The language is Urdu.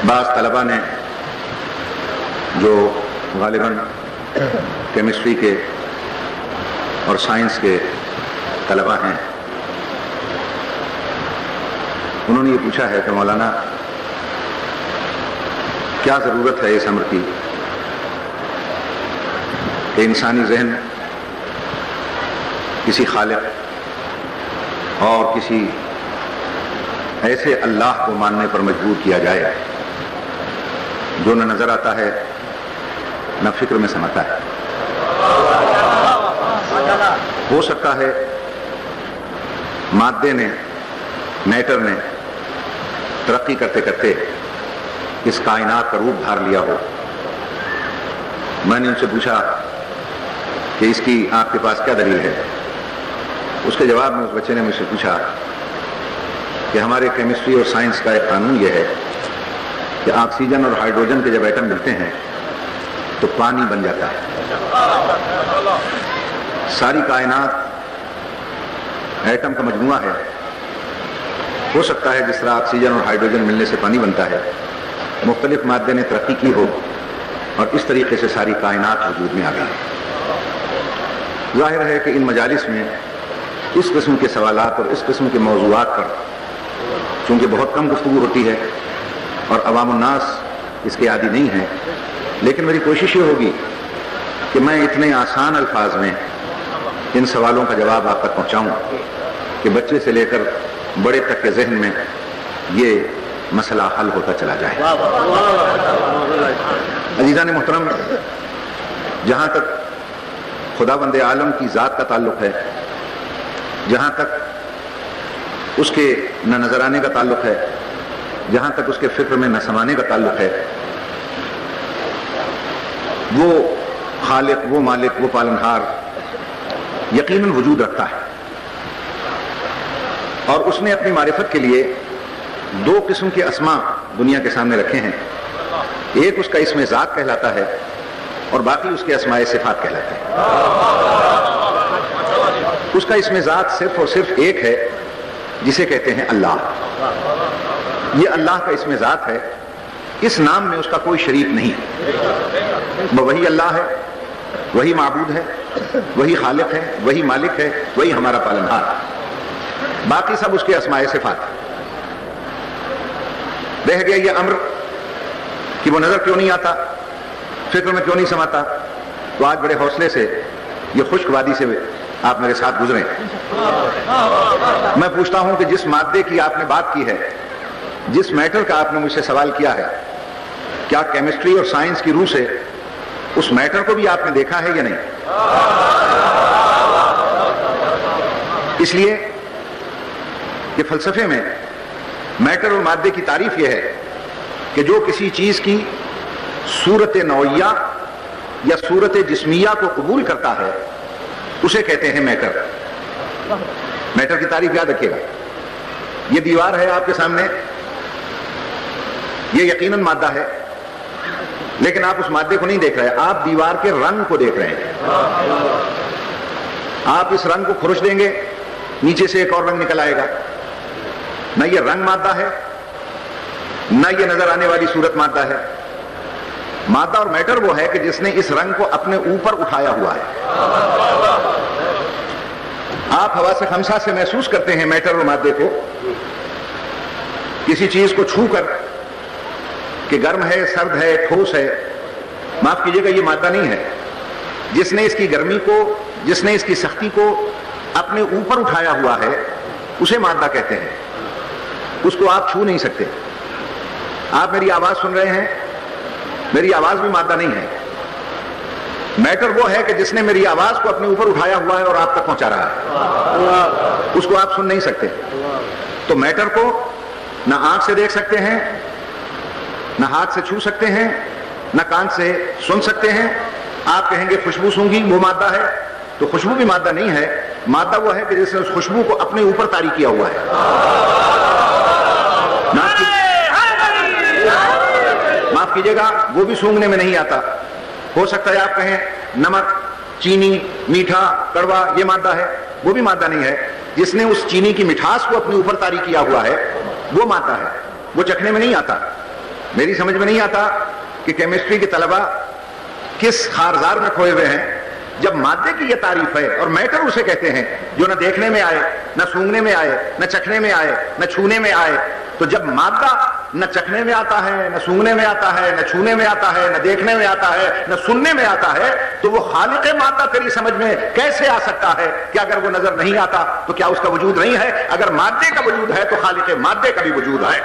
بعض طلبا نے جو غالباً کیمسٹری کے اور سائنس کے طلبا ہیں، انہوں نے یہ پوچھا ہے کہ مولانا کیا ضرورت ہے اس امر کی کہ انسانی ذہن کسی خالق اور کسی ایسے اللہ کو ماننے پر مجبور کیا جائے جو نہ نظر آتا ہے نہ فکر میں سماتا ہے۔ ہو سکتا ہے مادے نے، میٹر نے ترقی کرتے کرتے اس کائنات کا روپ دھار لیا ہو۔ میں نے ان سے پوچھا کہ اس کی آپ کے پاس کیا دلیل ہے؟ اس کے جواب میں اس بچے نے مجھ سے پوچھا کہ ہمارے کیمسٹری اور سائنس کا ایک قانون یہ ہے کہ آکسیجن اور ہائیڈروجن کے جب ایٹم ملتے ہیں تو پانی بن جاتا ہے۔ ساری کائنات ایٹم کا مجموعہ ہے۔ ہو سکتا ہے جس طرح آکسیجن اور ہائیڈروجن ملنے سے پانی بنتا ہے، مختلف مادے نے ترقی کی ہو اور اس طریقے سے ساری کائنات وجود میں آ گئی۔ ظاہر ہے کہ ان مجالس میں اس قسم کے سوالات اور اس قسم کے موضوعات پر چونکہ بہت کم گفتگو ہوتی ہے اور عوام الناس اس کے عادی نہیں ہیں، لیکن میری کوشش یہ ہوگی کہ میں اتنے آسان الفاظ میں ان سوالوں کا جواب آپ تک پہنچاؤں کہ بچے سے لے کر بڑے تک کے ذہن میں یہ مسئلہ حل ہوتا چلا جائے۔ عزیزان محترم، جہاں تک خداوند عالم کی ذات کا تعلق ہے، جہاں تک اس کے نہ نظر آنے کا تعلق ہے، جہاں تک اس کے فکر میں نہ سمانے کا تعلق ہے، وہ خالق، وہ مالک، وہ پالنہار یقیناً وجود رکھتا ہے، اور اس نے اپنی معرفت کے لیے دو قسم کے اسماء دنیا کے سامنے رکھے ہیں۔ ایک اس کا اسم ذات کہلاتا ہے اور باقی اس کے اسماء صفات کہلاتے ہیں۔ اس کا اسم ذات صرف اور صرف ایک ہے جسے کہتے ہیں اللہ۔ یہ اللہ کا اسم ذات ہے، اس نام میں اس کا کوئی شریک نہیں۔ وہی اللہ ہے، وہی معبود ہے، وہی خالق ہے، وہی مالک ہے، وہی ہمارا پالنہار۔ باقی سب اس کے اسماء صفات۔ رہ گیا یہ امر کہ وہ نظر کیوں نہیں آتا، فکر میں کیوں نہیں سماتا، تو آج بڑے حوصلے سے یہ خشک وادی سے آپ میرے ساتھ گزریں۔ میں پوچھتا ہوں کہ جس مادے کی آپ نے بات کی ہے، جس میٹر کا آپ نے مجھ سے سوال کیا ہے، کیا کیمسٹری اور سائنس کی روح سے اس میٹر کو بھی آپ نے دیکھا ہے یا نہیں؟ اس لیے کہ فلسفے میں میٹر اور مادے کی تعریف یہ ہے کہ جو کسی چیز کی صورت نوعیہ یا صورت جسمیہ کو قبول کرتا ہے اسے کہتے ہیں میٹر۔ میٹر کی تعریف یاد رکھیے گا۔ یہ دیوار ہے آپ کے سامنے، یہ یقیناً مادہ ہے، لیکن آپ اس مادے کو نہیں دیکھ رہے، آپ دیوار کے رنگ کو دیکھ رہے ہیں۔ آپ اس رنگ کو کھرچ دیں گے، نیچے سے ایک اور رنگ نکل آئے گا۔ نہ یہ رنگ مادہ ہے، نہ یہ نظر آنے والی صورت مادہ ہے۔ مادہ اور میٹر وہ ہے کہ جس نے اس رنگ کو اپنے اوپر اٹھایا ہوا ہے۔ آپ حواس خمسہ سے محسوس کرتے ہیں میٹر اور مادے کو، کسی چیز کو چھو کر کہ گرم ہے، سرد ہے، ٹھوس ہے۔ معاف کیجیے گا، یہ مادہ نہیں ہے۔ جس نے اس کی گرمی کو، جس نے اس کی سختی کو اپنے اوپر اٹھایا ہوا ہے اسے مادہ کہتے ہیں۔ اس کو آپ چھو نہیں سکتے۔ آپ میری آواز سن رہے ہیں، میری آواز بھی مادہ نہیں ہے۔ میٹر وہ ہے کہ جس نے میری آواز کو اپنے اوپر اٹھایا ہوا ہے اور آپ تک پہنچا رہا ہے، اس کو آپ سن نہیں سکتے۔ تو میٹر کو نہ آنکھ سے دیکھ سکتے ہیں، نہ ہاتھ سے چھو سکتے ہیں، نہ کان سے سن سکتے ہیں۔ آپ کہیں گے خوشبو سونگھی، وہ مادہ ہے، تو خوشبو بھی مادہ نہیں ہے۔ مادہ وہ ہے کہ جس نے اس خوشبو کو اپنے اوپر طاری کیا ہوا ہے۔ معاف کیجیے گا، وہ بھی سونگنے میں نہیں آتا۔ ہو سکتا ہے آپ کہیں نمک، چینی، میٹھا، کڑوا یہ مادہ ہے، وہ بھی مادہ نہیں ہے۔ جس نے اس چینی کی مٹھاس کو اپنے اوپر طاری کیا ہوا ہے وہ مادہ ہے، وہ چکھنے میں نہیں آتا۔ میری سمجھ میں نہیں آتا کہ کیمسٹری کے طلبہ کس خارزار میں کھوئے ہوئے ہیں جب مادے کی یہ تعریف ہے اور میٹر اسے کہتے ہیں جو نہ دیکھنے میں آئے، نہ سونگنے میں آئے، نہ چکھنے میں آئے، نہ چھونے میں آئے. تو جب مادہ نہ چکھنے میں آتا ہے، نہ سونگنے میں آتا ہے، نہ چھونے میں آتا ہے، نہ دیکھنے میں آتا ہے، نہ سننے میں آتا ہے، تو وہ خالق مادہ تیری سمجھ میں کیسے آ سکتا ہے کہ اگر وہ نظر نہیں آتا تو کیا اس کا وجود نہیں ہے؟ اگر مادے کا وجود ہے تو خالق مادے کا بھی وجود ہے.